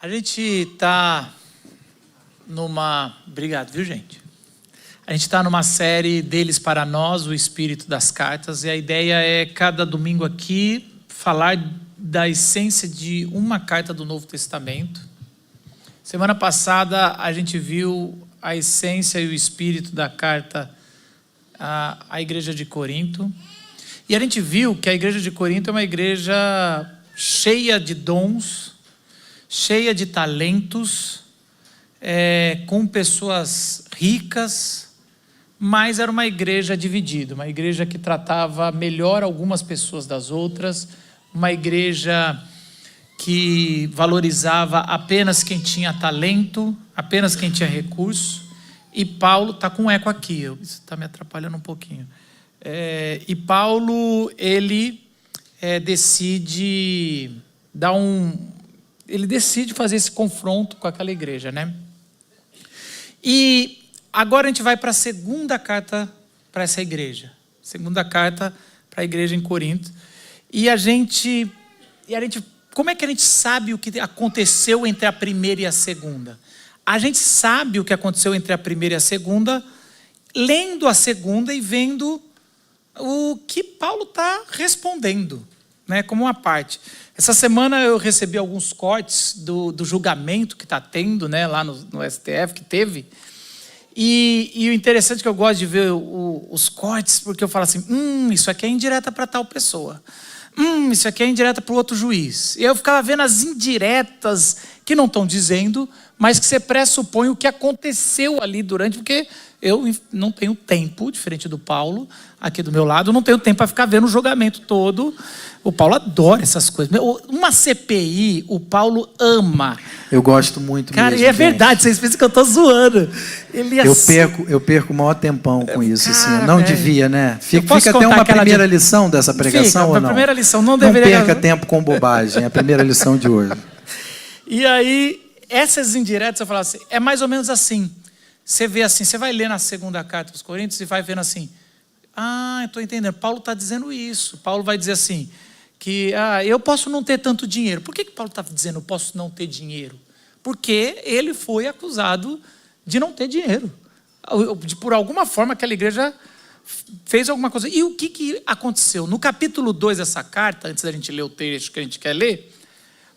A gente está numa... Obrigado, viu, gente? A gente está numa série deles para nós, o Espírito das Cartas, e a ideia é, cada domingo aqui, falar da essência de uma carta do Novo Testamento. Semana passada, a gente viu a essência e o espírito da carta à Igreja de Corinto. E a gente viu que a Igreja de Corinto é uma igreja cheia de dons, cheia de talentos, com pessoas ricas, mas era uma igreja dividida, uma igreja que tratava melhor algumas pessoas das outras, uma igreja que valorizava apenas quem tinha talento, apenas quem tinha recurso. E Paulo, está com eco aqui, isso está me atrapalhando um pouquinho. E Paulo, ele decide fazer esse confronto com aquela igreja, né? E agora a gente vai para a segunda carta para essa igreja. Segunda carta para a igreja em Corinto. Como é que a gente sabe o que aconteceu entre a primeira e a segunda? A gente sabe o que aconteceu entre a primeira e a segunda, lendo a segunda e vendo o que Paulo está respondendo, né, como uma parte. Essa semana eu recebi alguns cortes do julgamento que está tendo, né, lá no STF, que teve. E o interessante é que eu gosto de ver os cortes, porque eu falo assim, isso aqui é indireta para tal pessoa. Isso aqui é indireta para o outro juiz. E eu ficava vendo as indiretas que não estão dizendo, mas que você pressupõe o que aconteceu ali durante, porque eu não tenho tempo, diferente do Paulo, aqui do meu lado, não tenho tempo para ficar vendo o julgamento todo. O Paulo adora essas coisas. Uma CPI, o Paulo ama. Eu gosto muito mesmo. Cara, e é verdade, vocês pensam que eu estou zoando. Eu perco o maior tempão com isso. Cara, assim, não devia, né? Fica até uma primeira lição dessa pregação, ou não? A primeira lição não deveria... Não perca tempo com bobagem, é a primeira lição de hoje. E aí, essas indiretas, eu falo assim, é mais ou menos assim. Você vê assim, você vai ler na segunda carta dos Coríntios e vai vendo assim, eu estou entendendo, Paulo está dizendo isso. Paulo vai dizer assim, que eu posso não ter tanto dinheiro. Por que Paulo está dizendo eu posso não ter dinheiro? Porque ele foi acusado de não ter dinheiro. Por alguma forma aquela igreja fez alguma coisa. E o que aconteceu? No capítulo 2 dessa carta, antes da gente ler o texto que a gente quer ler,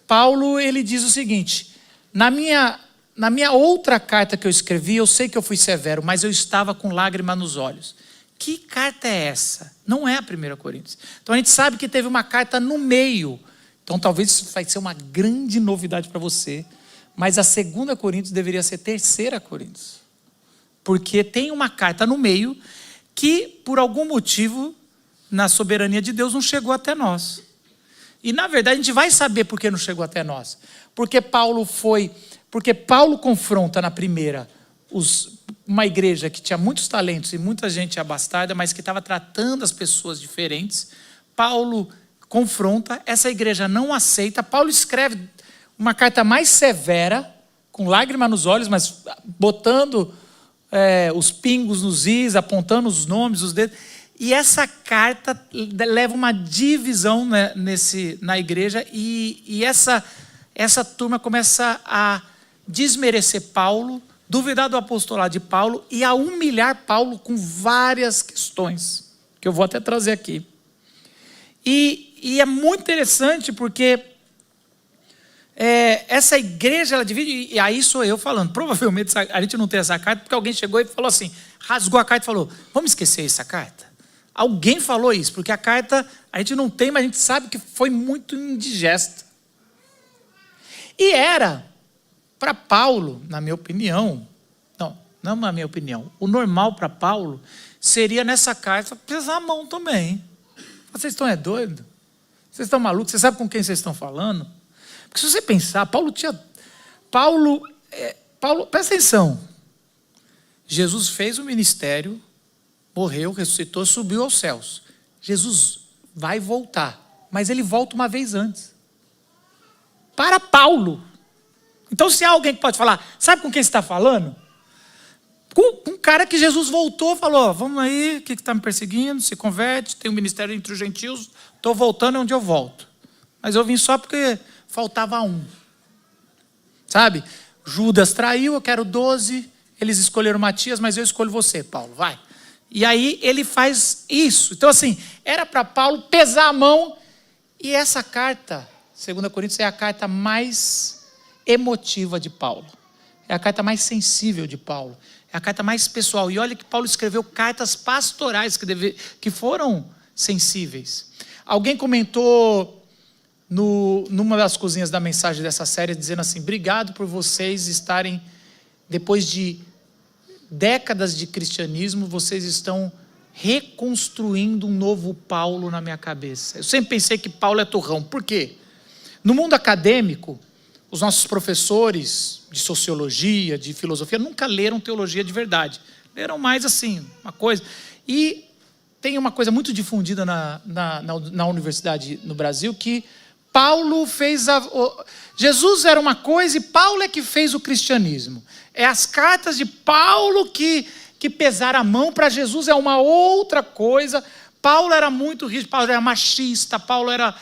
Paulo, ele diz o seguinte, na minha outra carta que eu escrevi, eu sei que eu fui severo, mas eu estava com lágrima nos olhos. Que carta é essa? Não é a 1 Coríntios. Então a gente sabe que teve uma carta no meio. Então talvez isso vai ser uma grande novidade para você. Mas a 2 Coríntios deveria ser 3 Coríntios. Porque tem uma carta no meio que, por algum motivo, na soberania de Deus, não chegou até nós. E na verdade a gente vai saber por que não chegou até nós. Porque Paulo confronta na primeira uma igreja que tinha muitos talentos e muita gente abastada, mas que estava tratando as pessoas diferentes. Paulo confronta, essa igreja não aceita. Paulo escreve uma carta mais severa, com lágrima nos olhos, mas botando os pingos nos is, apontando os nomes, os dedos. E essa carta leva uma divisão, né, na igreja, e essa turma começa a desmerecer Paulo, duvidar do apostolado de Paulo e a humilhar Paulo com várias questões, que eu vou até trazer aqui. E é muito interessante porque essa igreja, ela divide, e aí sou eu falando, provavelmente a gente não tem essa carta porque alguém chegou e falou assim, rasgou a carta e falou, vamos esquecer essa carta? Alguém falou isso, porque a carta a gente não tem, mas a gente sabe que foi muito indigesta. E era, para Paulo, na minha opinião, não na minha opinião, o normal para Paulo seria nessa carta pesar a mão também. Vocês estão doidos? Vocês estão malucos? Vocês sabem com quem vocês estão falando? Porque se você pensar, Paulo, presta atenção, Jesus fez o ministério, morreu, ressuscitou, subiu aos céus. Jesus vai voltar, mas ele volta uma vez antes. Para Paulo. Então, se há alguém que pode falar, sabe com quem você está falando? Com um cara que Jesus voltou, falou, vamos aí, o que está me perseguindo? Se converte, tem um ministério entre os gentios, estou voltando, é onde eu volto. Mas eu vim só porque faltava um. sabe? Judas traiu, eu quero 12, eles escolheram Matias, mas eu escolho você, Paulo, vai. E aí ele faz isso. Então assim, era para Paulo pesar a mão, e essa carta, 2 Coríntios, é a carta mais emotiva de Paulo. É a carta mais sensível de Paulo. É a carta mais pessoal. E olha que Paulo escreveu cartas pastorais que foram sensíveis. Alguém comentou numa das cozinhas da mensagem dessa série, dizendo assim: obrigado por vocês estarem, depois de décadas de cristianismo, vocês estão reconstruindo um novo Paulo na minha cabeça. Eu sempre pensei que Paulo é turrão. Por quê? No mundo acadêmico, os nossos professores de sociologia, de filosofia, nunca leram teologia de verdade. Leram mais assim, uma coisa. E tem uma coisa muito difundida na universidade no Brasil, que Paulo fez Jesus era uma coisa e Paulo é que fez o cristianismo. É as cartas de Paulo que pesaram a mão, para Jesus é uma outra coisa. Paulo era muito rígido, Paulo era machista, Paulo era...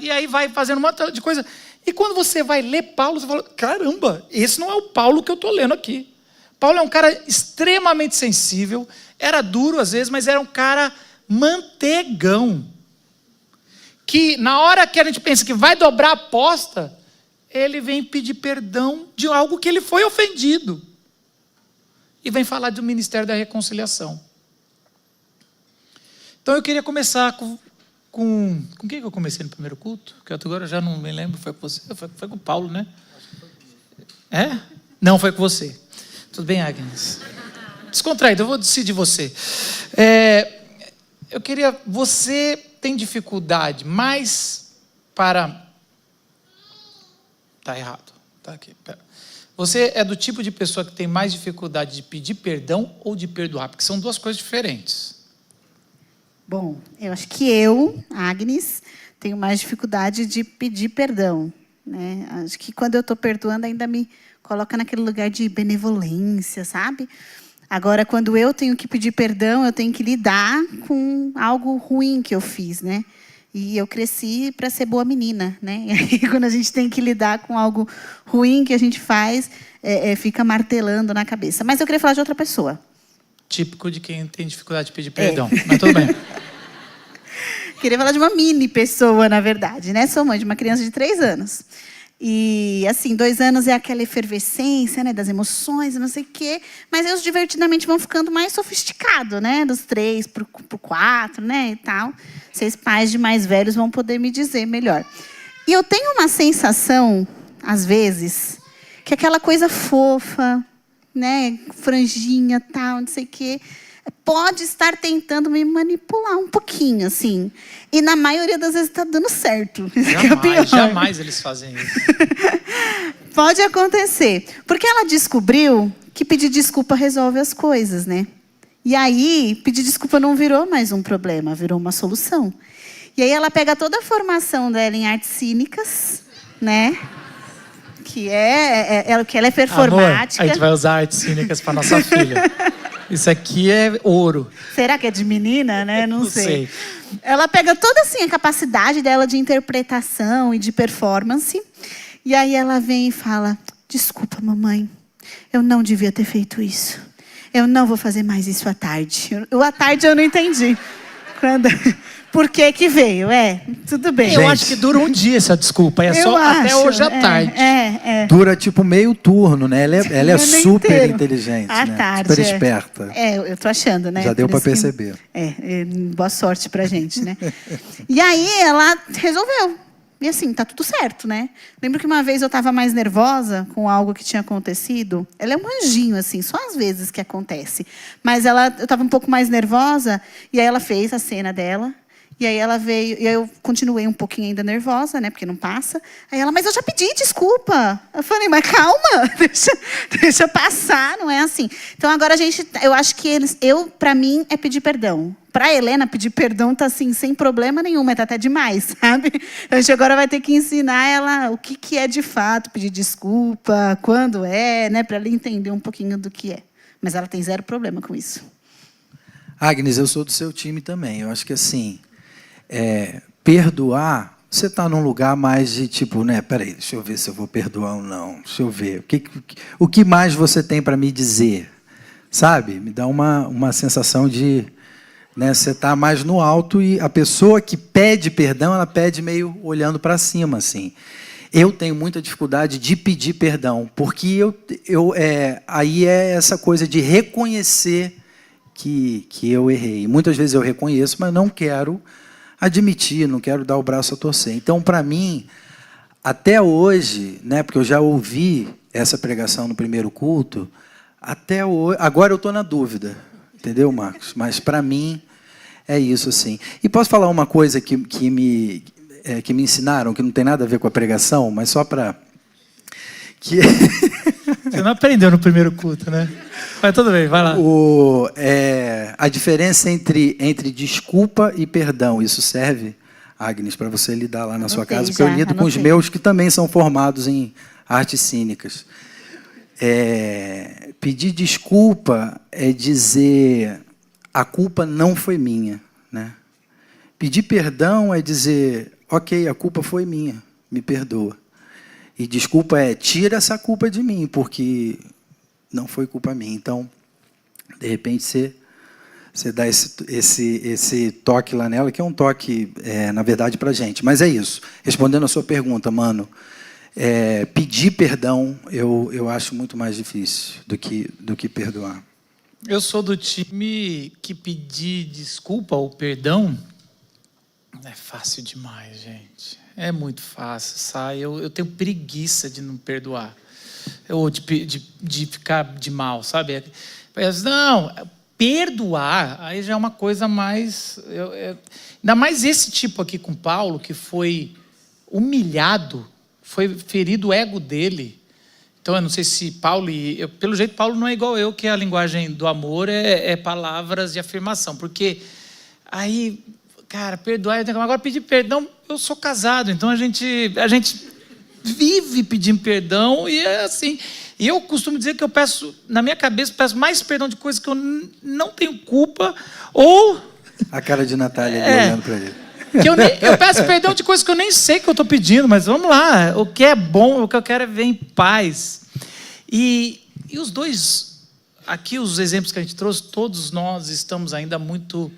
E aí vai fazendo um monte de coisa. E quando você vai ler Paulo, você fala: caramba, esse não é o Paulo que eu estou lendo aqui. Paulo é um cara extremamente sensível, era duro às vezes, mas era um cara mantegão. Que na hora que a gente pensa que vai dobrar a aposta, ele vem pedir perdão de algo que ele foi ofendido. E vem falar do ministério da reconciliação. Então eu queria começar com quem que eu comecei no primeiro culto? Que agora eu já não me lembro. Foi com você? Foi com o Paulo, né? É? Não, foi com você. Tudo bem, Agnes? Descontraído, eu vou decidir você. Eu queria... Você tem dificuldade mais para... Está errado. Tá aqui. Pera. Você é do tipo de pessoa que tem mais dificuldade de pedir perdão ou de perdoar? Porque são duas coisas diferentes. Bom, eu acho que eu, Agnes, tenho mais dificuldade de pedir perdão, né? Acho que quando eu estou perdoando ainda me coloca naquele lugar de benevolência, sabe? Agora, quando eu tenho que pedir perdão, eu tenho que lidar com algo ruim que eu fiz, né? E eu cresci para ser boa menina, né? E aí, quando a gente tem que lidar com algo ruim que a gente faz, fica martelando na cabeça. Mas eu queria falar de outra pessoa. Típico de quem tem dificuldade de pedir perdão, mas tudo bem. Queria falar de uma mini pessoa, na verdade, né? Sou mãe de uma criança de 3 anos. E, assim, 2 anos é aquela efervescência, né? Das emoções, não sei o quê. Mas eles divertidamente vão ficando mais sofisticados, né? Dos 3 para o 4, né? E tal. Vocês pais de mais velhos vão poder me dizer melhor. E eu tenho uma sensação, às vezes, que aquela coisa fofa, né, franjinha, tal, não sei o quê, pode estar tentando me manipular um pouquinho, assim. E na maioria das vezes está dando certo. Jamais eles fazem isso. Pode acontecer. Porque ela descobriu que pedir desculpa resolve as coisas, né? E aí, pedir desculpa não virou mais um problema, virou uma solução. E aí ela pega toda a formação dela em artes cênicas, né? Que ela é performática. Amor, a gente vai usar artes cênicas para nossa filha. Isso aqui é ouro. Será que é de menina, né? Não sei. Ela pega toda assim a capacidade dela de interpretação e de performance. E aí ela vem e fala: desculpa, mamãe, eu não devia ter feito isso. Eu não vou fazer mais isso à tarde. À tarde eu não entendi. Por que que veio? Tudo bem. Eu acho que dura um dia essa desculpa. Até hoje à tarde. Dura tipo meio turno, né? Ela é super inteligente, à né? tarde, super esperta. Eu tô achando, né? Já deu para perceber. Boa sorte pra gente, né? E aí ela resolveu. E assim, tá tudo certo, né? Lembro que uma vez eu estava mais nervosa com algo que tinha acontecido. Ela é um anjinho, assim, só às vezes que acontece. Mas eu estava um pouco mais nervosa, e aí ela fez a cena dela. E aí ela veio, e aí eu continuei um pouquinho ainda nervosa, né? Porque não passa. Aí ela: mas eu já pedi desculpa. Eu falei: mas calma, deixa passar, não é assim. Então agora eu acho que para mim é pedir perdão. Para a Helena, pedir perdão tá assim, sem problema nenhum, mas tá até demais, sabe? A gente agora vai ter que ensinar ela o que é de fato pedir desculpa, quando né? Para ela entender um pouquinho do que é. Mas ela tem 0 problema com isso. Agnes, eu sou do seu time também. Eu acho que assim, perdoar você está num lugar mais de tipo, né? Peraí, deixa eu ver se eu vou perdoar ou não. Deixa eu ver. O que mais você tem para me dizer? Sabe? Me dá uma sensação de... Né, você está mais no alto e a pessoa que pede perdão, ela pede meio olhando para cima, assim. Eu tenho muita dificuldade de pedir perdão, porque aí é essa coisa de reconhecer que eu errei. Muitas vezes eu reconheço, mas não quero admitir, não quero dar o braço a torcer. Então, para mim, até hoje, né, porque eu já ouvi essa pregação no primeiro culto, até hoje, agora eu estou na dúvida. Entendeu, Marcos? Mas, para mim, é isso, assim. E posso falar uma coisa que me ensinaram, que não tem nada a ver com a pregação, mas só para... Você não aprendeu no primeiro culto, né? Mas tudo bem, vai lá. A diferença entre desculpa e perdão, isso serve, Agnes, para você lidar lá na sua casa, porque eu lido com os meus que também são formados em artes cênicas. Pedir desculpa é dizer a culpa não foi minha, né? Pedir perdão é dizer, ok, a culpa foi minha, me perdoa. E desculpa é tira essa culpa de mim, porque não foi culpa minha. Então, de repente, você dá esse toque lá nela, que é um toque, na verdade, para a gente. Mas é isso. Respondendo a sua pergunta, mano, pedir perdão eu acho muito mais difícil do que perdoar. Eu sou do time que pedir desculpa ou perdão é fácil demais, gente. É muito fácil, sabe? Eu tenho preguiça de não perdoar. Ou de ficar de mal, sabe? Não, perdoar, aí já é uma coisa mais... ainda mais esse tipo aqui com Paulo, que foi humilhado, foi ferido o ego dele. Então, eu não sei se Paulo... pelo jeito, Paulo não é igual eu, que a linguagem do amor é palavras de afirmação. Porque aí, cara, perdoar... Agora, pedir perdão, eu sou casado. Então, a gente vive pedindo perdão e é assim. E eu costumo dizer que eu peço, na minha cabeça, peço mais perdão de coisas que eu não tenho culpa ou... A cara de Natália ali olhando para ele. Eu peço perdão de coisas que eu nem sei que eu estou pedindo, mas vamos lá. O que é bom, o que eu quero é viver em paz. E os dois, aqui os exemplos que a gente trouxe, todos nós estamos ainda muito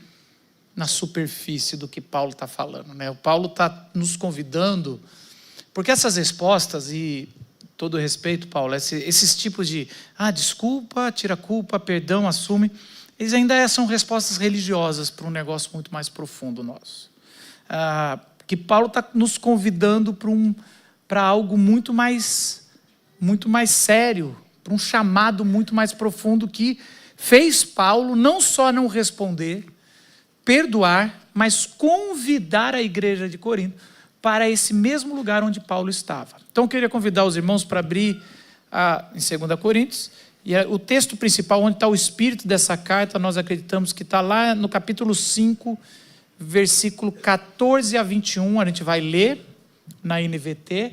na superfície do que Paulo está falando, né? O Paulo está nos convidando, porque essas respostas, e todo respeito, Paulo, esses tipos de desculpa, tira a culpa, perdão, assume, eles ainda são respostas religiosas para um negócio muito mais profundo nosso. Que Paulo está nos convidando para algo muito mais sério, para um chamado muito mais profundo que fez Paulo não só não responder, perdoar, mas convidar a igreja de Corinto para esse mesmo lugar onde Paulo estava. Então, eu queria convidar os irmãos para abrir em 2 Coríntios, e o texto principal, onde está o espírito dessa carta, nós acreditamos que está lá no capítulo 5, versículo 14 a 21, a gente vai ler na NVT,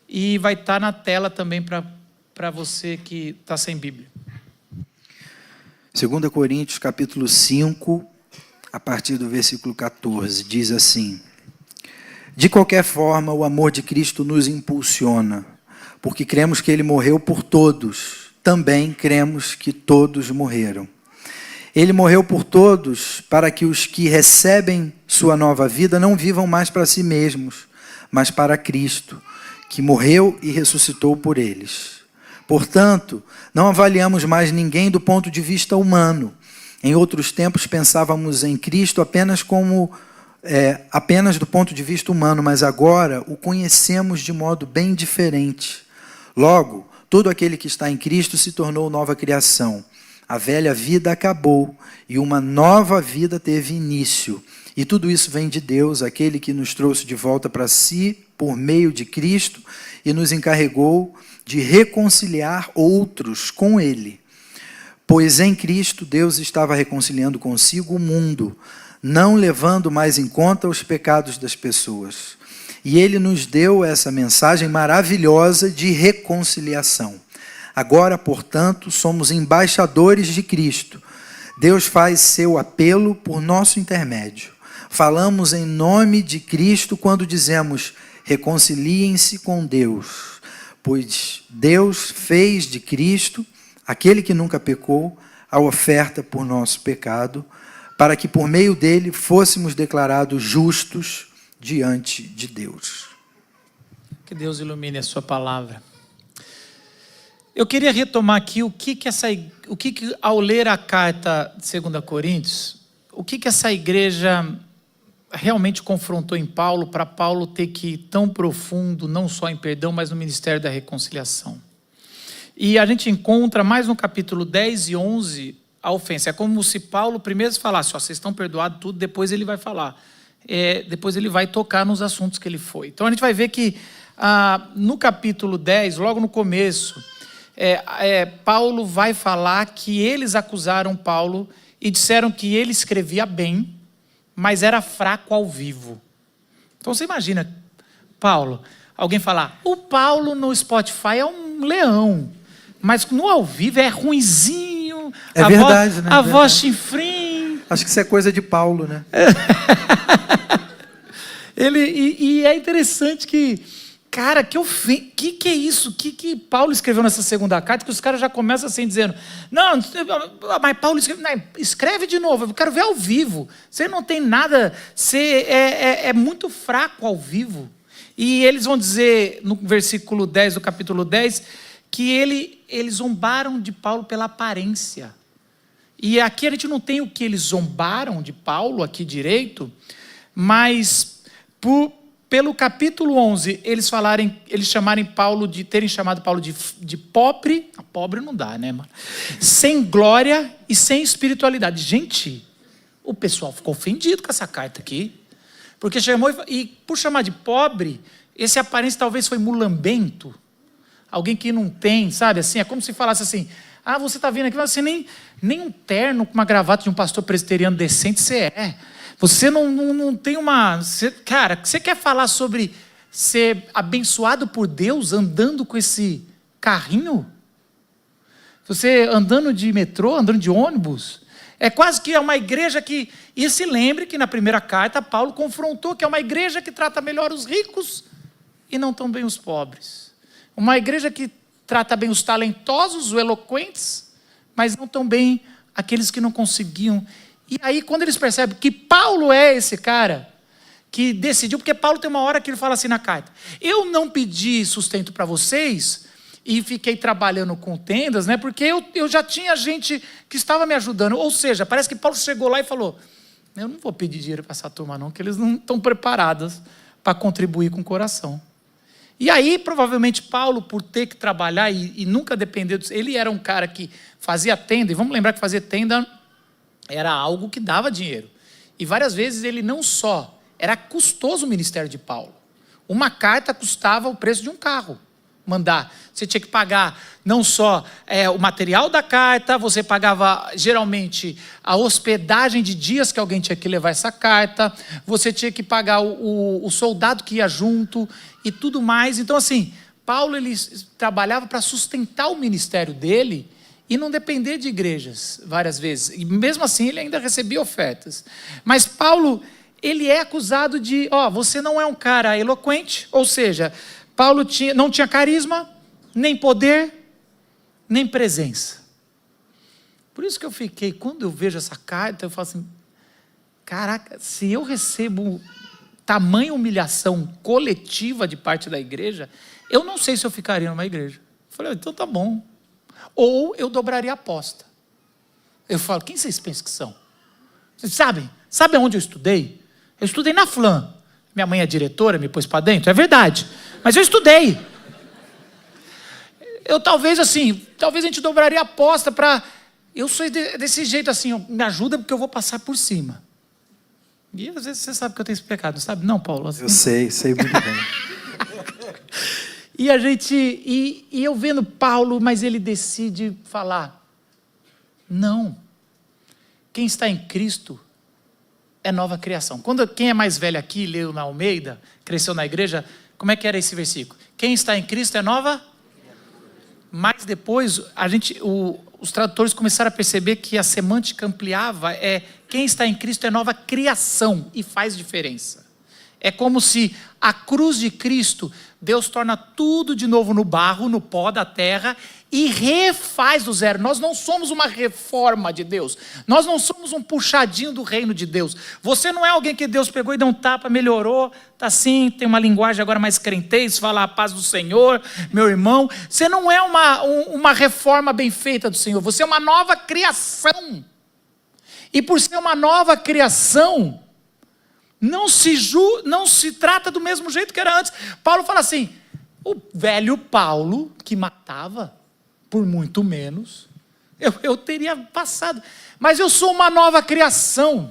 e vai estar na tela também para você que está sem Bíblia. 2 Coríntios, capítulo 5, a partir do versículo 14, diz assim: de qualquer forma, o amor de Cristo nos impulsiona, porque cremos que Ele morreu por todos, também cremos que todos morreram. Ele morreu por todos para que os que recebem sua nova vida não vivam mais para si mesmos, mas para Cristo, que morreu e ressuscitou por eles. Portanto, não avaliamos mais ninguém do ponto de vista humano. Em outros tempos pensávamos em Cristo apenas do ponto de vista humano, mas agora o conhecemos de modo bem diferente. Logo, todo aquele que está em Cristo se tornou nova criação. A velha vida acabou e uma nova vida teve início. E tudo isso vem de Deus, aquele que nos trouxe de volta para si por meio de Cristo e nos encarregou de reconciliar outros com Ele. Pois em Cristo Deus estava reconciliando consigo o mundo, não levando mais em conta os pecados das pessoas. E Ele nos deu essa mensagem maravilhosa de reconciliação. Agora, portanto, somos embaixadores de Cristo. Deus faz seu apelo por nosso intermédio. Falamos em nome de Cristo quando dizemos: reconciliem-se com Deus, pois Deus fez de Cristo, aquele que nunca pecou, a oferta por nosso pecado, para que por meio dele fôssemos declarados justos diante de Deus. Que Deus ilumine a sua palavra. Eu queria retomar aqui o que ao ler a carta de 2 Coríntios, o que essa igreja realmente confrontou em Paulo, para Paulo ter que ir tão profundo, não só em perdão, mas no ministério da reconciliação. E a gente encontra mais no capítulo 10 e 11 a ofensa. É como se Paulo primeiro falasse: ó, vocês estão perdoados tudo, depois ele vai falar. Depois ele vai tocar nos assuntos que ele foi. Então a gente vai ver que no capítulo 10, logo no começo, Paulo vai falar que eles acusaram Paulo e disseram que ele escrevia bem, mas era fraco ao vivo. Então você imagina, Paulo, alguém falar: o Paulo no Spotify é um leão, mas no ao vivo é ruinzinho. É verdade, né? A voz chinfrim. Acho que isso é coisa de Paulo, né? E é interessante que, cara, que é isso? Que Paulo escreveu nessa segunda carta, que os caras já começam assim dizendo: não, mas Paulo escreve de novo, eu quero ver ao vivo. Você não tem nada, você é muito fraco ao vivo. E eles vão dizer no versículo 10 do capítulo 10 que eles zombaram de Paulo pela aparência. E aqui a gente não tem o que eles zombaram de Paulo aqui direito, mas pelo capítulo 11, eles terem chamado Paulo de pobre. Pobre não dá, né, mano? Sem glória e sem espiritualidade. Gente, o pessoal ficou ofendido com essa carta aqui. Porque chamou, e por chamar de pobre, esse aparência talvez foi mulambento. Alguém que não tem, sabe, assim, é como se falasse assim: ah, você está vindo aqui, mas você nem um terno com uma gravata de um pastor presbiteriano decente você é. Você não tem uma... Cara, você quer falar sobre ser abençoado por Deus andando com esse carrinho? Você andando de metrô, andando de ônibus? É quase que é uma igreja que... E se lembre que na primeira carta Paulo confrontou que é uma igreja que trata melhor os ricos e não tão bem os pobres. Uma igreja que trata bem os talentosos, os eloquentes, mas não tão bem aqueles que não conseguiam. E aí, quando eles percebem que Paulo é esse cara que decidiu, porque Paulo tem uma hora que ele fala assim na carta: eu não pedi sustento para vocês e fiquei trabalhando com tendas, né? Porque eu já tinha gente que estava me ajudando. Ou seja, parece que Paulo chegou lá e falou: eu não vou pedir dinheiro para essa turma não, que eles não estão preparados para contribuir com o coração. E aí, provavelmente, Paulo, por ter que trabalhar e nunca depender disso, ele era um cara que fazia tenda, e vamos lembrar que fazer tenda era algo que dava dinheiro. E várias vezes ele não só... Era custoso o ministério de Paulo. Uma carta custava o preço de um carro. Mandar. Você tinha que pagar não só o material da carta, você pagava geralmente a hospedagem de dias que alguém tinha que levar essa carta, você tinha que pagar o soldado que ia junto e tudo mais. Então, assim, Paulo ele trabalhava para sustentar o ministério dele e não depender de igrejas várias vezes. E mesmo assim ele ainda recebia ofertas. Mas Paulo, ele é acusado de, você não é um cara eloquente, ou seja, Paulo não tinha carisma, nem poder, nem presença. Por isso que eu fiquei, quando eu vejo essa carta, eu falo assim: caraca, se eu recebo tamanha humilhação coletiva de parte da igreja, eu não sei se eu ficaria numa igreja. Eu falei: então tá bom. Ou eu dobraria a aposta. Eu falo: quem vocês pensam que são? Vocês sabem? Sabe onde eu estudei? Eu estudei na FLAM. Minha mãe é diretora, me pôs para dentro, é verdade. Mas eu estudei. Talvez a gente dobraria a aposta para... Eu sou desse jeito assim, me ajuda porque eu vou passar por cima. E às vezes você sabe que eu tenho esse pecado, sabe? Não, Paulo? Assim, eu sei muito bem. E a gente... E eu vendo Paulo, mas ele decide falar: não. Quem está em Cristo é nova criação. Quem é mais velho aqui, leu na Almeida, cresceu na igreja, como é que era esse versículo? Quem está em Cristo é nova? Mas depois, os tradutores começaram a perceber que a semântica ampliava, quem está em Cristo é nova criação, e faz diferença. É como se a cruz de Cristo, Deus torna tudo de novo no barro, no pó da terra, e refaz do zero. Nós não somos uma reforma de Deus. Nós não somos um puxadinho do reino de Deus. Você não é alguém que Deus pegou e deu um tapa, melhorou, está assim, tem uma linguagem agora mais crentez, fala a paz do Senhor, meu irmão. Você não é uma reforma bem feita do Senhor. Você é uma nova criação. E por ser uma nova criação, não se trata do mesmo jeito que era antes. Paulo fala assim, o velho Paulo, que matava por muito menos, eu teria passado. Mas eu sou uma nova criação.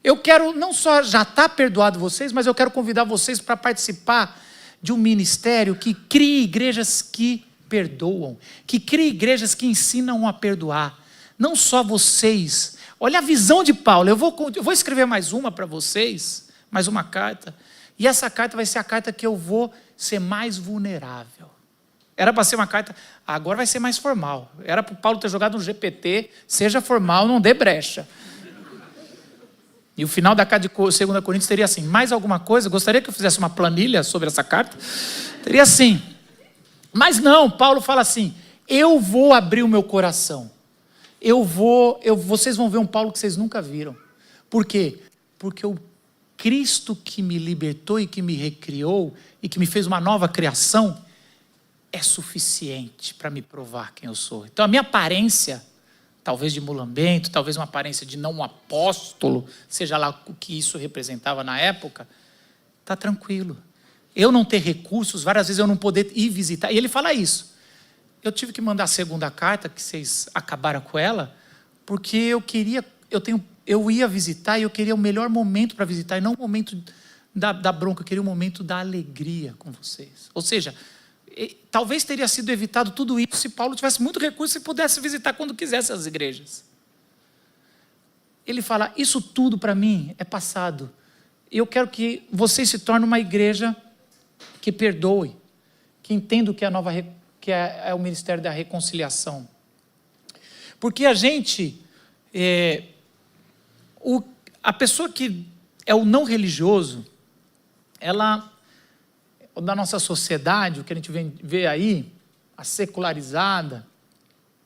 Eu quero, não só já está perdoado vocês, mas eu quero convidar vocês para participar de um ministério que crie igrejas que perdoam, que crie igrejas que ensinam a perdoar. Não só vocês. Olha a visão de Paulo. Eu vou escrever mais uma para vocês, mais uma carta. E essa carta vai ser a carta que eu vou ser mais vulnerável. Era para ser uma carta, agora vai ser mais formal. Era para o Paulo ter jogado um GPT, seja formal, não dê brecha. E o final da carta de 2 Coríntios teria assim, mais alguma coisa? Gostaria que eu fizesse uma planilha sobre essa carta? Teria assim. Mas não, Paulo fala assim, eu vou abrir o meu coração. Vocês vão ver um Paulo que vocês nunca viram. Por quê? Porque o Cristo que me libertou e que me recriou e que me fez uma nova criação é suficiente para me provar quem eu sou. Então a minha aparência, talvez de mulambento, talvez uma aparência de não apóstolo, seja lá o que isso representava na época, está tranquilo. Eu não ter recursos, várias vezes eu não poder ir visitar. E ele fala isso. Eu tive que mandar a segunda carta, que vocês acabaram com ela, porque eu ia visitar e eu queria o melhor momento para visitar, e não o momento da bronca, eu queria o momento da alegria com vocês. Ou seja, talvez teria sido evitado tudo isso se Paulo tivesse muito recurso e pudesse visitar quando quisesse as igrejas. Ele fala, isso tudo para mim é passado. Eu quero que vocês se tornem uma igreja que perdoe, que entenda o que é o ministério da reconciliação. Porque a gente... a pessoa que é o não religioso, da nossa sociedade, o que a gente vê aí, a secularizada,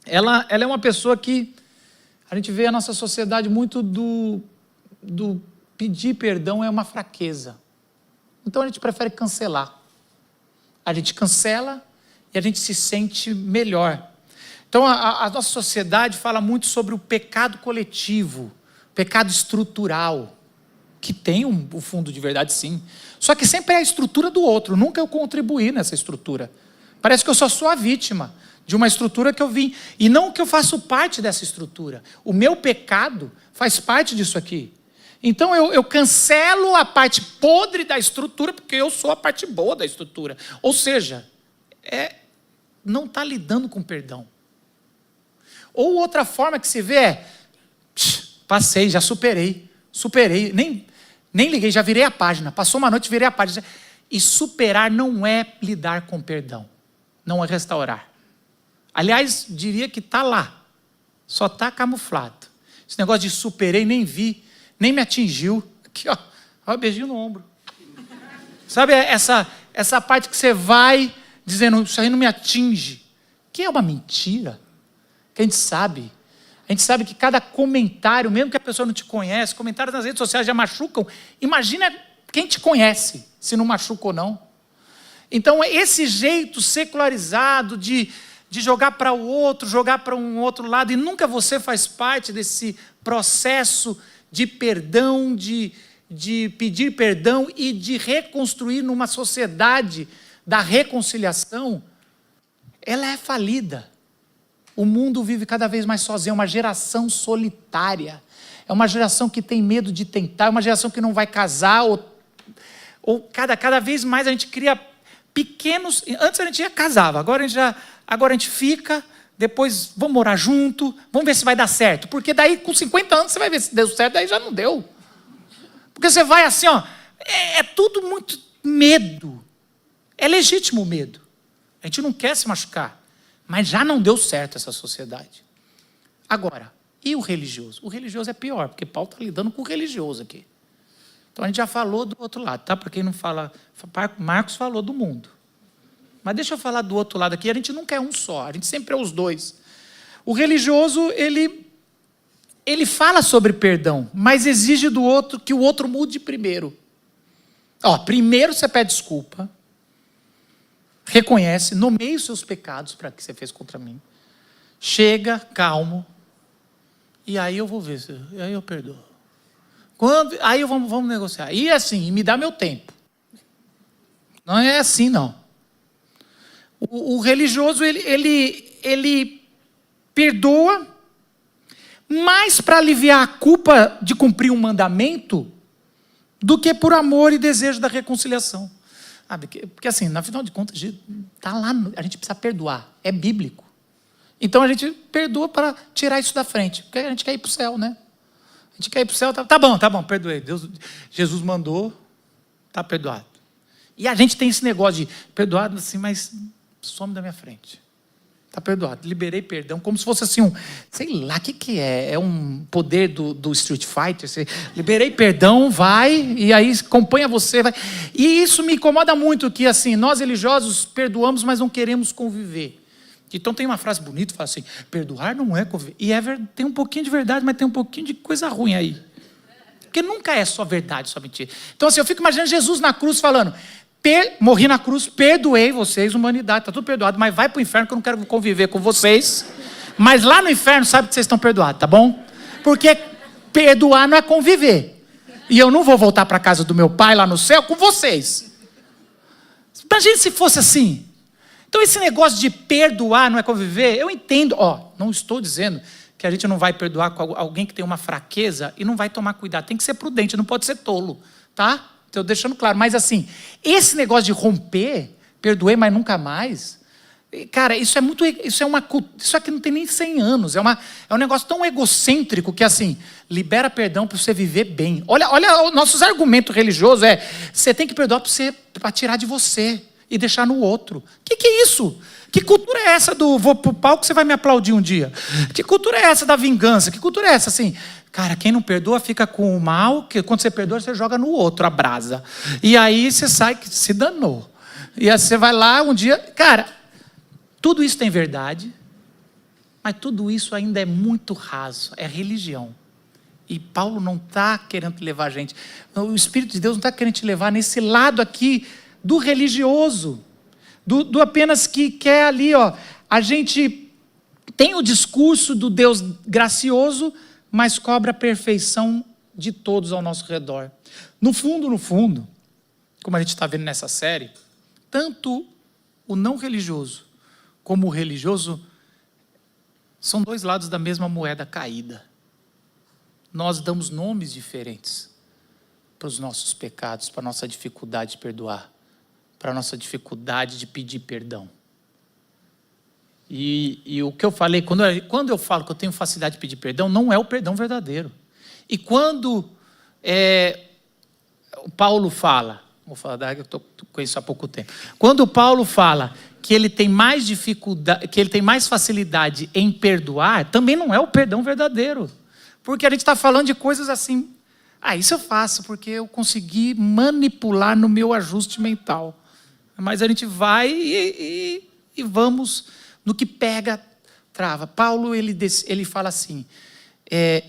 ela é uma pessoa que a gente vê a nossa sociedade muito do pedir perdão é uma fraqueza. Então a gente prefere cancelar. A gente cancela e a gente se sente melhor. Então a nossa sociedade fala muito sobre o pecado coletivo, pecado estrutural, que tem um fundo de verdade, sim. Só que sempre é a estrutura do outro, nunca eu contribuí nessa estrutura. Parece que eu só sou a vítima de uma estrutura que eu vim, e não que eu faço parte dessa estrutura. O meu pecado faz parte disso aqui. Então eu cancelo a parte podre da estrutura, porque eu sou a parte boa da estrutura. Ou seja, não está lidando com perdão. Ou outra forma que se vê é, passei, já superei, nem liguei, já virei a página, passou uma noite, virei a página. E superar não é lidar com perdão, não é restaurar. Aliás, diria que está lá, só está camuflado. Esse negócio de superei, nem vi, nem me atingiu. Aqui, ó, beijinho no ombro. Sabe essa parte que você vai dizendo, isso aí não me atinge, que é uma mentira, que a gente sabe. A gente sabe que cada comentário, mesmo que a pessoa não te conhece, comentários nas redes sociais já machucam. Imagina quem te conhece, se não machuca ou não. Então, esse jeito secularizado de jogar para o outro, jogar para um outro lado, e nunca você faz parte desse processo de perdão, de pedir perdão e de reconstruir numa sociedade da reconciliação, ela é falida. O mundo vive cada vez mais sozinho, é uma geração solitária, é uma geração que tem medo de tentar, é uma geração que não vai casar, ou cada vez mais a gente cria pequenos... Antes a gente casava, agora a gente fica, depois vamos morar junto, vamos ver se vai dar certo, porque daí com 50 anos você vai ver se deu certo, daí já não deu. Porque você vai assim, é tudo muito medo, é legítimo o medo, a gente não quer se machucar. Mas já não deu certo essa sociedade. Agora, e o religioso? O religioso é pior, porque Paulo está lidando com o religioso aqui. Então a gente já falou do outro lado, tá? Para quem não fala, Marcos falou do mundo. Mas deixa eu falar do outro lado aqui, a gente nunca é um só, a gente sempre é os dois. O religioso, ele fala sobre perdão, mas exige do outro que o outro mude primeiro. Primeiro você pede desculpa, reconhece, nomeia os seus pecados para que você fez contra mim. Chega, calmo, e aí eu vou ver, aí eu perdoo. Aí vamos negociar. E assim, me dá meu tempo. Não é assim, não. O religioso, ele perdoa, mais para aliviar a culpa de cumprir um mandamento, do que por amor e desejo da reconciliação. Porque assim, na final de contas, tá lá, a gente precisa perdoar. É bíblico. Então a gente perdoa para tirar isso da frente. Porque a gente quer ir para o céu, né? A gente quer ir para o céu, tá bom, perdoei. Jesus mandou, tá perdoado. E a gente tem esse negócio de perdoado assim, mas some da minha frente. Tá perdoado, liberei perdão, como se fosse assim sei lá, o que é? É um poder do Street Fighter, liberei perdão, vai, e aí acompanha você, vai. E isso me incomoda muito, que assim, nós religiosos perdoamos, mas não queremos conviver. Então tem uma frase bonita, fala assim, perdoar não é conviver. E tem um pouquinho de verdade, mas tem um pouquinho de coisa ruim aí. Porque nunca é só verdade, só mentira. Então assim, eu fico imaginando Jesus na cruz falando, morri na cruz, perdoei vocês, humanidade, está tudo perdoado, mas vai para o inferno que eu não quero conviver com vocês. Mas lá no inferno sabe que vocês estão perdoados, tá bom? Porque perdoar não é conviver. E eu não vou voltar para a casa do meu pai lá no céu com vocês. Imagina se fosse assim. Então esse negócio de perdoar não é conviver, eu entendo. Não estou dizendo que a gente não vai perdoar com alguém que tem uma fraqueza e não vai tomar cuidado. Tem que ser prudente, não pode ser tolo, tá? Estou deixando claro, mas assim, esse negócio de romper, perdoei, mas nunca mais, cara, isso aqui não tem nem 100 anos, é um negócio tão egocêntrico que assim, libera perdão para você viver bem. Olha os nossos argumentos religiosos, você tem que perdoar para tirar de você e deixar no outro. Que é isso? Que cultura é essa do vou pro palco, você vai me aplaudir um dia? Que cultura é essa da vingança? Que cultura é essa assim? Cara, quem não perdoa fica com o mal, que quando você perdoa, você joga no outro a brasa. E aí você sai que se danou. E aí você vai lá um dia... Cara, tudo isso tem verdade, mas tudo isso ainda é muito raso. É religião. E Paulo não está querendo levar a gente... O Espírito de Deus não está querendo te levar nesse lado aqui do religioso. Do apenas que quer ali, a gente tem o discurso do Deus gracioso, mas cobra a perfeição de todos ao nosso redor. No fundo, como a gente está vendo nessa série, tanto o não religioso como o religioso são dois lados da mesma moeda caída. Nós damos nomes diferentes para os nossos pecados, para a nossa dificuldade de perdoar, para a nossa dificuldade de pedir perdão. E o que eu falei, quando eu falo que eu tenho facilidade de pedir perdão, não é o perdão verdadeiro. E quando o Paulo fala, vou falar, eu estou com isso há pouco tempo. Quando o Paulo fala que ele tem mais dificuldade, que ele tem mais facilidade em perdoar, também não é o perdão verdadeiro. Porque a gente está falando de coisas assim, isso eu faço porque eu consegui manipular no meu ajuste mental. Mas a gente vai e vamos... No que pega, trava. Paulo, ele fala assim,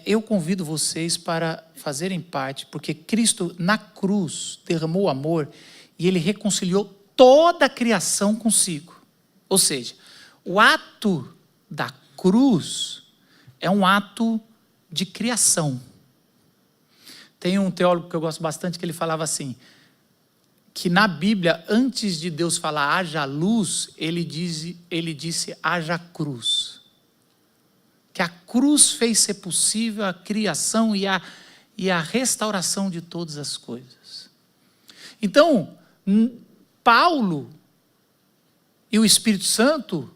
eu convido vocês para fazerem parte, porque Cristo, na cruz, derramou amor e ele reconciliou toda a criação consigo. Ou seja, o ato da cruz é um ato de criação. Tem um teólogo que eu gosto bastante que ele falava assim, que na Bíblia, antes de Deus falar haja luz, ele disse haja cruz. Que a cruz fez ser possível a criação e a restauração de todas as coisas. Então, Paulo e o Espírito Santo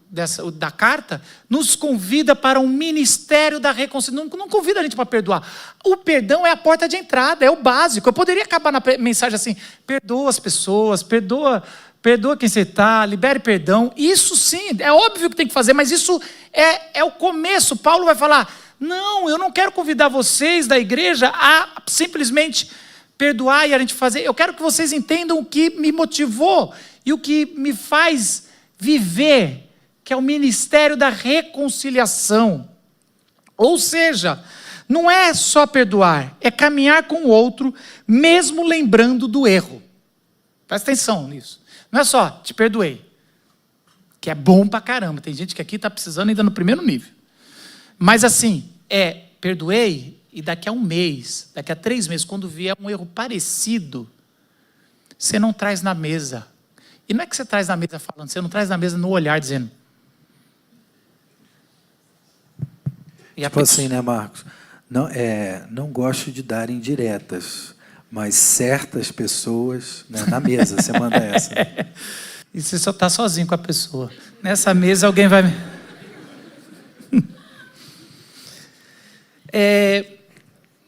da carta nos convida para um ministério da reconciliação. Não convida a gente para perdoar. O perdão é a porta de entrada, é o básico. Eu poderia acabar na mensagem assim, perdoa as pessoas, perdoa perdoa quem você está, libere perdão. Isso sim, é óbvio que tem que fazer, mas isso é o começo. Paulo vai falar, não, eu não quero convidar vocês da igreja a simplesmente perdoar e a gente fazer. Eu quero que vocês entendam o que me motivou e o que me faz viver, que é o ministério da reconciliação. Ou seja, não é só perdoar, é caminhar com o outro, mesmo lembrando do erro. Presta atenção nisso. Não é só, te perdoei, que é bom pra caramba. Tem gente que aqui está precisando ainda no primeiro nível. Mas assim, perdoei, e daqui a 1 mês, daqui a 3 meses, quando vier um erro parecido, você não traz na mesa. E não é que você traz na mesa falando, você não traz na mesa no olhar dizendo. Tipo assim, né, Marcos? Não gosto de dar indiretas, mas certas pessoas, né, na mesa, você manda essa. E você só está sozinho com a pessoa. Nessa mesa alguém vai...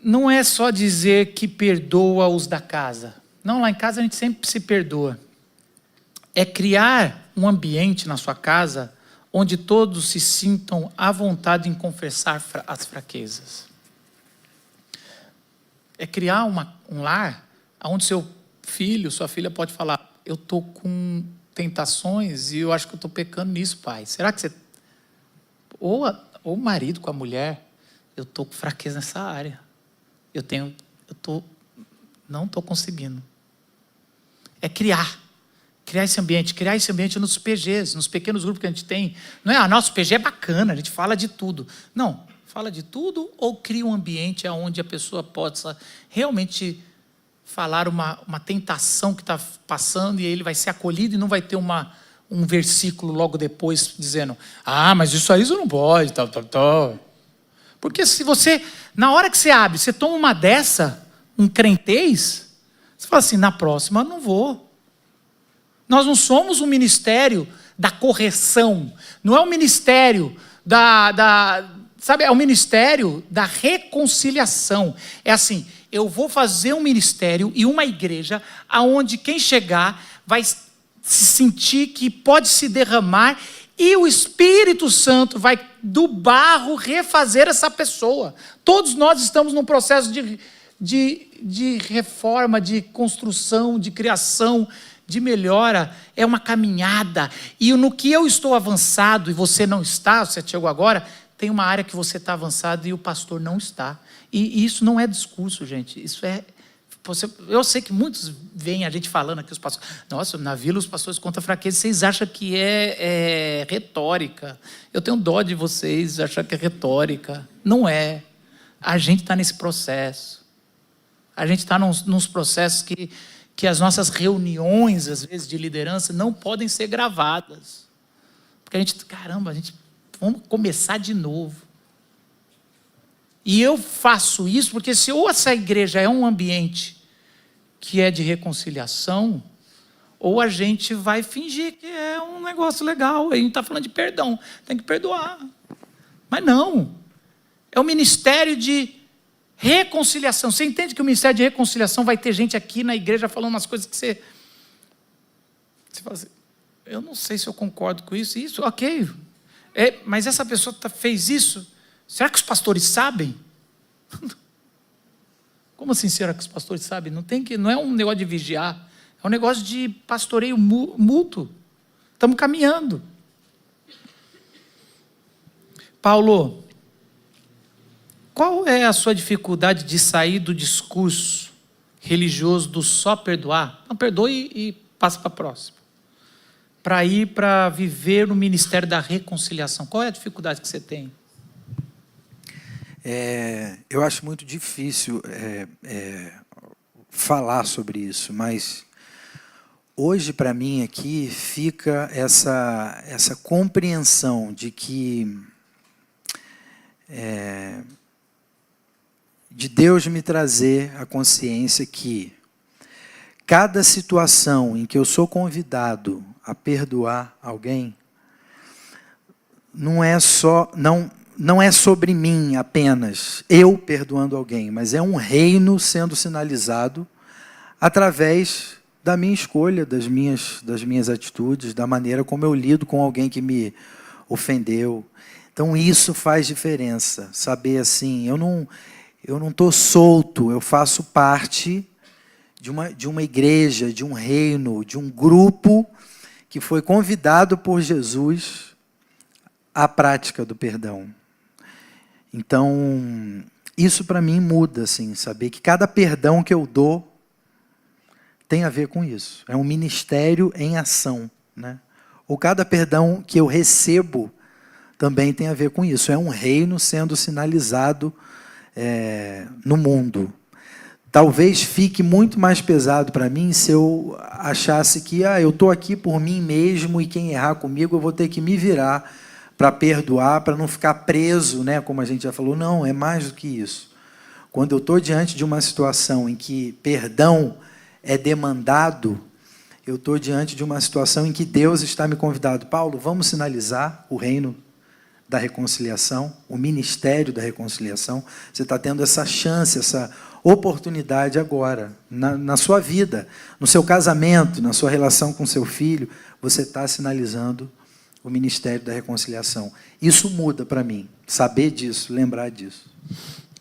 Não é só dizer que perdoa os da casa. Não, lá em casa a gente sempre se perdoa. É criar um ambiente na sua casa onde todos se sintam à vontade em confessar as fraquezas. É criar um lar onde seu filho, sua filha pode falar, eu estou com tentações e eu acho que eu estou pecando nisso, pai. Será que você... Ou o marido com a mulher, eu estou com fraqueza nessa área. Não estou conseguindo. É criar esse ambiente nos PGs, nos pequenos grupos que a gente tem. Não é, nosso PG é bacana, a gente fala de tudo. Não, fala de tudo ou cria um ambiente onde a pessoa possa realmente falar uma tentação que está passando e ele vai ser acolhido e não vai ter um versículo logo depois dizendo, mas isso aí você não pode, tal. Porque se você, na hora que você abre, você toma uma dessa, um crentez, você fala assim, na próxima eu não vou. Nós não somos um ministério da correção, não é um ministério sabe, é um ministério da reconciliação. É assim, eu vou fazer um ministério e uma igreja aonde quem chegar vai se sentir que pode se derramar e o Espírito Santo vai do barro refazer essa pessoa. Todos nós estamos num processo de reforma, de construção, de criação, de melhora. É uma caminhada. E no que eu estou avançado e você não está, você chegou agora, tem uma área que você está avançado e o pastor não está. E isso não é discurso, gente. Isso é... Eu sei que muitos veem a gente falando aqui, os pastores, nossa, na vila os pastores contam fraqueza, vocês acham que é retórica. Eu tenho dó de vocês achar que é retórica. Não é. A gente está nesse processo. A gente está nos processos que as nossas reuniões, às vezes, de liderança, não podem ser gravadas. Porque vamos começar de novo. E eu faço isso porque se ou essa igreja é um ambiente que é de reconciliação, ou a gente vai fingir que é um negócio legal. A gente está falando de perdão, tem que perdoar. Mas não. É um ministério de reconciliação. Você entende que o ministério de reconciliação vai ter gente aqui na igreja falando umas coisas que você fala assim, eu não sei se eu concordo com isso, ok. Mas essa pessoa fez isso. Será que os pastores sabem? Como assim, será que os pastores sabem? Não é um negócio de vigiar, é um negócio de pastoreio mútuo. Estamos caminhando. Paulo, qual é a sua dificuldade de sair do discurso religioso do só perdoar? Não, perdoe e passa para a próxima. Para ir para viver no ministério da reconciliação. Qual é a dificuldade que você tem? Eu acho muito difícil falar sobre isso, mas hoje para mim aqui fica essa compreensão de que de Deus me trazer a consciência que cada situação em que eu sou convidado a perdoar alguém não é sobre mim apenas, eu perdoando alguém, mas é um reino sendo sinalizado através da minha escolha, das minhas atitudes, da maneira como eu lido com alguém que me ofendeu. Então isso faz diferença, saber assim, eu não estou solto, eu faço parte de uma igreja, de um reino, de um grupo que foi convidado por Jesus à prática do perdão. Então, isso para mim muda, assim, saber que cada perdão que eu dou tem a ver com isso. É um ministério em ação, né? Ou cada perdão que eu recebo também tem a ver com isso. É um reino sendo sinalizado no mundo. Talvez fique muito mais pesado para mim se eu achasse que eu estou aqui por mim mesmo e quem errar comigo eu vou ter que me virar para perdoar, para não ficar preso, né, como a gente já falou. Não, é mais do que isso. Quando eu estou diante de uma situação em que perdão é demandado, eu estou diante de uma situação em que Deus está me convidando. Paulo, vamos sinalizar o reino da reconciliação, o ministério da reconciliação. Você está tendo essa chance, essa oportunidade agora, na sua vida, no seu casamento, na sua relação com seu filho, você está sinalizando o ministério da reconciliação. Isso muda para mim, saber disso, lembrar disso.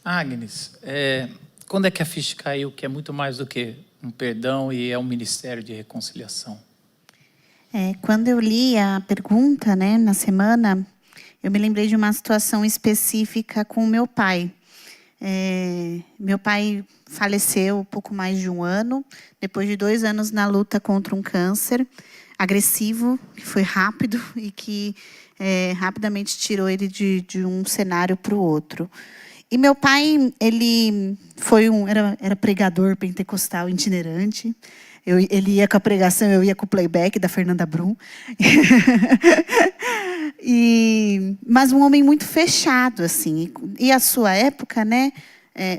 Agnes, quando é que a ficha caiu que é muito mais do que um perdão e é um ministério de reconciliação? Quando eu li a pergunta, né, na semana, eu me lembrei de uma situação específica com o meu pai. Meu pai faleceu pouco mais de um ano, depois de 2 anos na luta contra um câncer agressivo, que foi rápido e que rapidamente tirou ele de um cenário para o outro. E meu pai, ele foi era pregador pentecostal itinerante. Ele ia com a pregação, eu ia com o playback da Fernanda Brum. Mas um homem muito fechado, assim. E a sua época, né,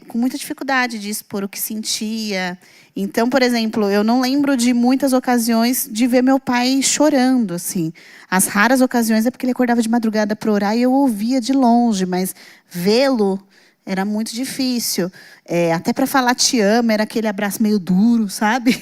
com muita dificuldade de expor o que sentia. Então, por exemplo, eu não lembro de muitas ocasiões de ver meu pai chorando, assim. As raras ocasiões é porque ele acordava de madrugada para orar e eu ouvia de longe, mas vê-lo era muito difícil. Até para falar te amo, era aquele abraço meio duro, sabe?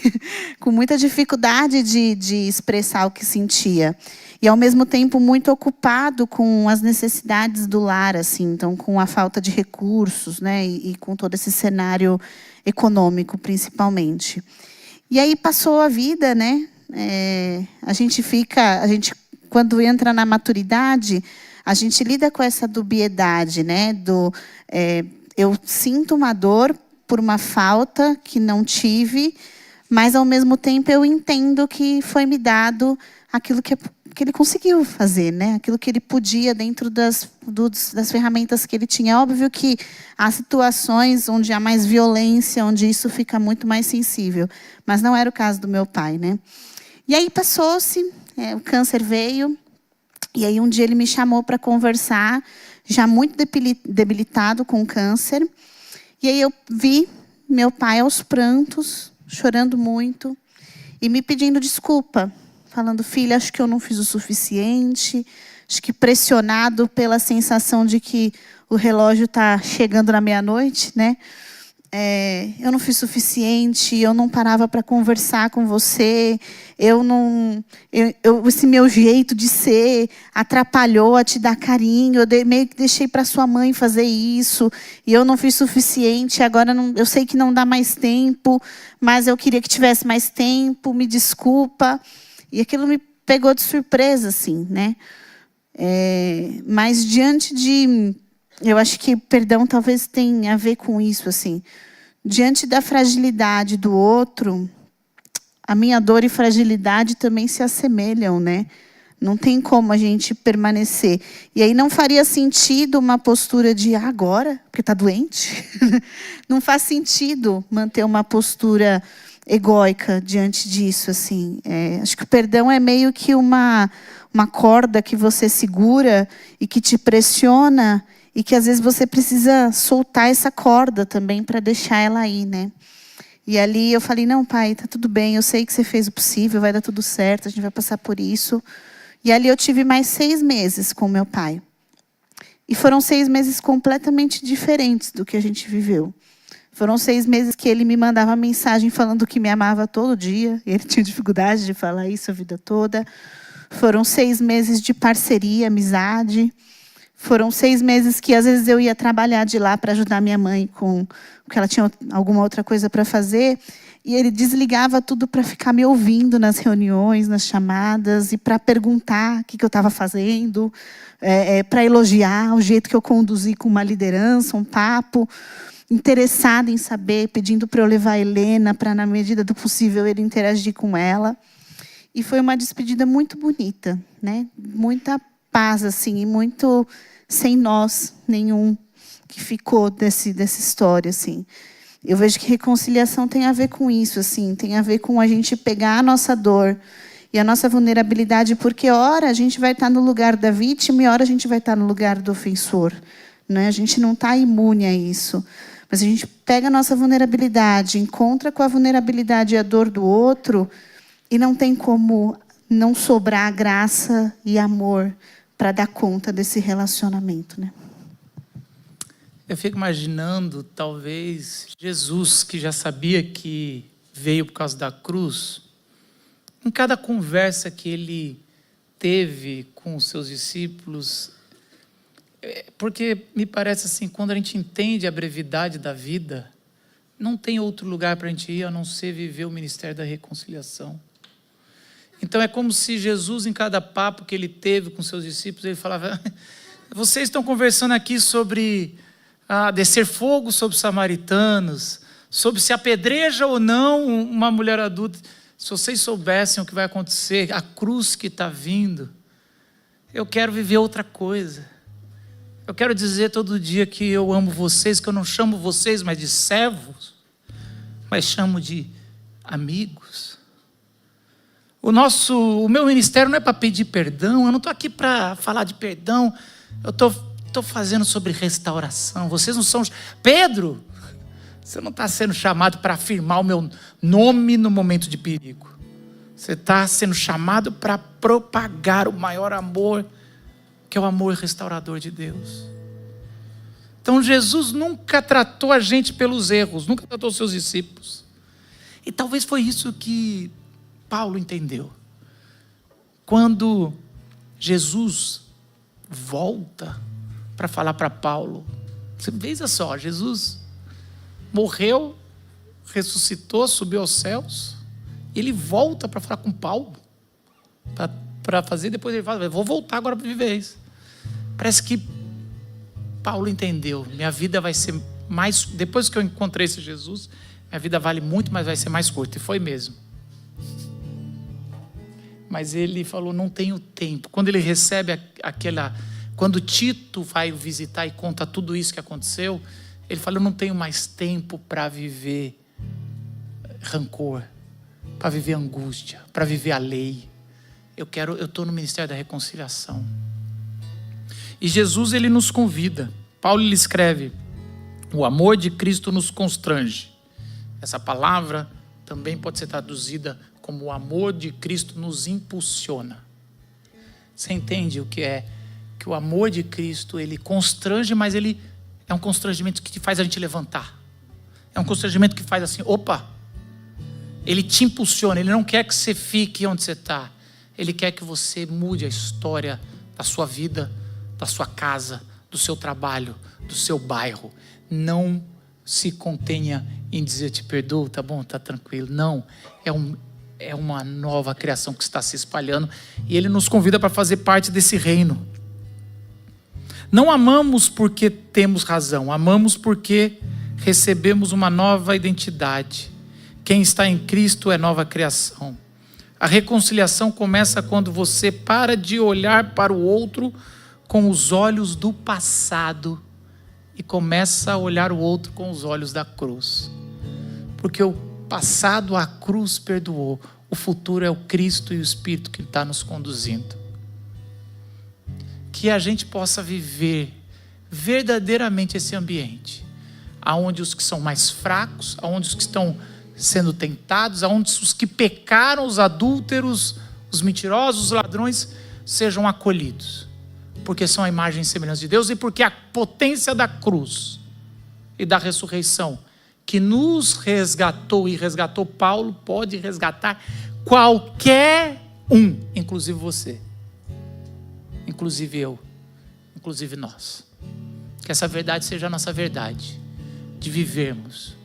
Com muita dificuldade de expressar o que sentia. E, ao mesmo tempo, muito ocupado com as necessidades do lar, assim, então, com a falta de recursos, né? E com todo esse cenário econômico, principalmente. E aí passou a vida, né? A gente, quando entra na maturidade, a gente lida com essa dubiedade, né? Eu sinto uma dor por uma falta que não tive, mas, ao mesmo tempo, eu entendo que foi me dado aquilo que ele conseguiu fazer, né? Aquilo que ele podia dentro das ferramentas que ele tinha. É óbvio que há situações onde há mais violência, onde isso fica muito mais sensível, mas não era o caso do meu pai, né? E aí passou-se, o câncer veio, e aí um dia ele me chamou para conversar, já muito debilitado com o câncer, e aí eu vi meu pai aos prantos, chorando muito, e me pedindo desculpa, falando, filha, acho que eu não fiz o suficiente, acho que pressionado pela sensação de que o relógio está chegando na meia-noite, né? Eu não fiz o suficiente, eu não parava para conversar com você, esse meu jeito de ser atrapalhou a te dar carinho, eu meio que deixei para sua mãe fazer isso, e eu não fiz o suficiente, agora eu sei que não dá mais tempo, mas eu queria que tivesse mais tempo, me desculpa. E aquilo me pegou de surpresa, assim, né? Mas diante de... Eu acho que perdão talvez tenha a ver com isso, assim. Diante da fragilidade do outro, a minha dor e fragilidade também se assemelham, né? Não tem como a gente permanecer. E aí não faria sentido uma postura de agora, porque está doente. Não faz sentido manter uma postura egóica diante disso, assim. Acho que o perdão é meio que uma corda que você segura e que te pressiona e que às vezes você precisa soltar essa corda também para deixar ela aí, né? E ali eu falei, não, pai, tá tudo bem, eu sei que você fez o possível, vai dar tudo certo, a gente vai passar por isso. E ali eu tive mais 6 meses com meu pai. E foram 6 meses completamente diferentes do que a gente viveu. Foram 6 meses que ele me mandava mensagem falando que me amava todo dia. Ele tinha dificuldade de falar isso a vida toda. Foram 6 meses de parceria, amizade. Foram 6 meses que, às vezes, eu ia trabalhar de lá para ajudar minha mãe com... porque ela tinha alguma outra coisa para fazer. E ele desligava tudo para ficar me ouvindo nas reuniões, nas chamadas, e para perguntar o que eu estava fazendo, para elogiar o jeito que eu conduzi com uma liderança, um papo, interessado em saber, pedindo para eu levar a Helena, para, na medida do possível, ele interagir com ela. E foi uma despedida muito bonita, né? Muita paz, assim, e muito sem nós nenhum que ficou dessa história, assim. Eu vejo que reconciliação tem a ver com isso, assim, tem a ver com a gente pegar a nossa dor e a nossa vulnerabilidade, porque ora a gente vai estar no lugar da vítima e ora a gente vai estar no lugar do ofensor, né? A gente não está imune a isso. Mas a gente pega a nossa vulnerabilidade, encontra com a vulnerabilidade e a dor do outro, e não tem como não sobrar graça e amor para dar conta desse relacionamento, né? Eu fico imaginando, talvez, Jesus, que já sabia que veio por causa da cruz, em cada conversa que ele teve com os seus discípulos, porque me parece assim, quando a gente entende a brevidade da vida, não tem outro lugar para a gente ir a não ser viver o ministério da reconciliação. Então é como se Jesus, em cada papo que ele teve com seus discípulos, ele falava: vocês estão conversando aqui sobre descer fogo sobre os samaritanos, sobre se apedreja ou não uma mulher adulta. Se vocês soubessem o que vai acontecer, a cruz que está vindo, eu quero viver outra coisa. Eu quero dizer todo dia que eu amo vocês, que eu não chamo vocês mais de servos, mas chamo de amigos. O meu ministério não é para pedir perdão, eu não estou aqui para falar de perdão, eu estou fazendo sobre restauração. Vocês não são... Pedro, você não está sendo chamado para afirmar o meu nome no momento de perigo. Você está sendo chamado para propagar o maior amor, que é o amor restaurador de Deus. Então Jesus nunca tratou a gente pelos erros, nunca tratou os seus discípulos. E talvez foi isso que Paulo entendeu. Quando Jesus volta para falar para Paulo, você veja só, Jesus morreu, ressuscitou, subiu aos céus, ele volta para falar com Paulo, para fazer, depois ele fala: vou voltar agora para viver isso. Parece que Paulo entendeu, minha vida vai ser mais, depois que eu encontrei esse Jesus, minha vida vale muito, mas vai ser mais curta, e foi mesmo. Mas ele falou: não tenho tempo. Quando ele recebe quando Tito vai visitar e conta tudo isso que aconteceu, ele fala: eu não tenho mais tempo para viver rancor, para viver angústia, para viver a lei. Eu estou no ministério da reconciliação. E Jesus, ele nos convida. Paulo, ele escreve: o amor de Cristo nos constrange. Essa palavra também pode ser traduzida como o amor de Cristo nos impulsiona. Você entende o que é? Que o amor de Cristo, ele constrange, mas ele é um constrangimento que faz a gente levantar. É um constrangimento que faz assim: opa! Ele te impulsiona, ele não quer que você fique onde você está. Ele quer que você mude a história da sua vida, da sua casa, do seu trabalho, do seu bairro. Não se contenha em dizer: te perdoo, tá bom, tá tranquilo. Não, é uma nova criação que está se espalhando, e ele nos convida para fazer parte desse reino. Não amamos porque temos razão, amamos porque recebemos uma nova identidade. Quem está em Cristo é nova criação. A reconciliação começa quando você para de olhar para o outro com os olhos do passado e começa a olhar o outro com os olhos da cruz. Porque o passado, a cruz perdoou. O futuro é o Cristo e o Espírito que está nos conduzindo. Que a gente possa viver verdadeiramente esse ambiente, aonde os que são mais fracos, aonde os que estão sendo tentados, aonde os que pecaram, os adúlteros, os mentirosos, os ladrões, sejam acolhidos. Porque são a imagem e semelhança de Deus, e porque a potência da cruz e da ressurreição que nos resgatou e resgatou Paulo, pode resgatar qualquer um, inclusive você, inclusive eu, inclusive nós. Que essa verdade seja a nossa verdade, de vivermos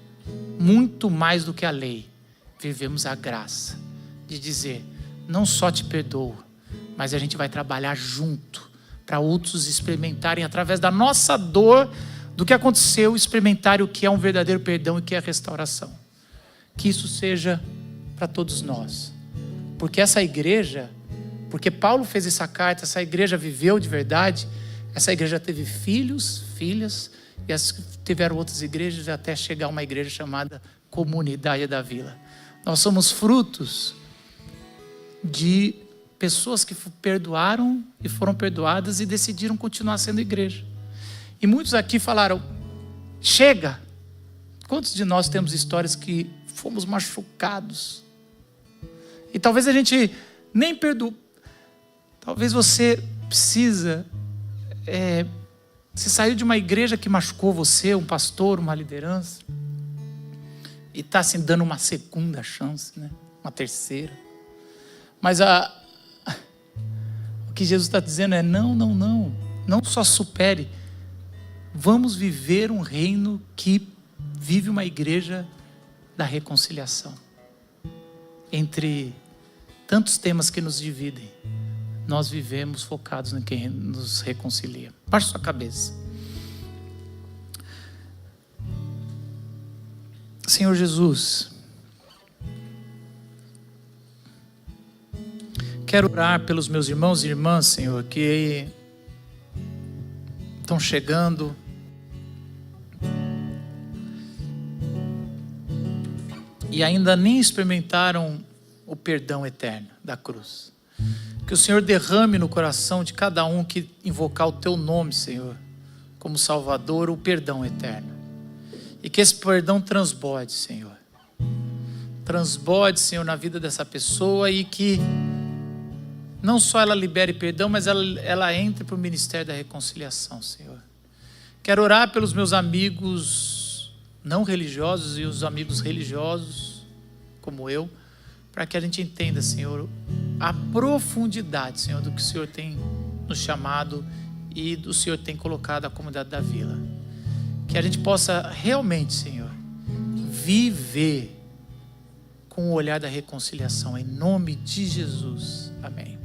muito mais do que a lei, vivemos a graça, de dizer, não só te perdoo, mas a gente vai trabalhar junto, para outros experimentarem, através da nossa dor, do que aconteceu, experimentarem o que é um verdadeiro perdão e o que é restauração. Que isso seja para todos nós. Porque essa igreja, porque Paulo fez essa carta, essa igreja viveu de verdade, essa igreja teve filhos, filhas, e tiveram outras igrejas até chegar a uma igreja chamada Comunidade da Vila. Nós somos frutos de pessoas que perdoaram e foram perdoadas e decidiram continuar sendo igreja. E muitos aqui falaram, chega. Quantos de nós temos histórias que fomos machucados? E talvez a gente nem perdoe. Talvez você precisa... você saiu de uma igreja que machucou você, um pastor, uma liderança, e está assim, dando uma segunda chance, né? Uma terceira. Mas o que Jesus está dizendo é não só supere, vamos viver um reino que vive uma igreja da reconciliação. Entre tantos temas que nos dividem, nós vivemos focados em quem nos reconcilia. Baixe sua cabeça. Senhor Jesus, quero orar pelos meus irmãos e irmãs, Senhor, que estão chegando e ainda nem experimentaram o perdão eterno da cruz. Que o Senhor derrame no coração de cada um que invocar o Teu nome, Senhor, como Salvador, o perdão eterno. E que esse perdão transborde, Senhor. Transborde, Senhor, na vida dessa pessoa e que não só ela libere perdão, mas ela entre para o ministério da reconciliação, Senhor. Quero orar pelos meus amigos não religiosos e os amigos religiosos, como eu, para que a gente entenda, Senhor, a profundidade, Senhor, do que o Senhor tem nos chamado e do Senhor tem colocado a comunidade da Vila. Que a gente possa realmente, Senhor, viver com o olhar da reconciliação, em nome de Jesus. Amém.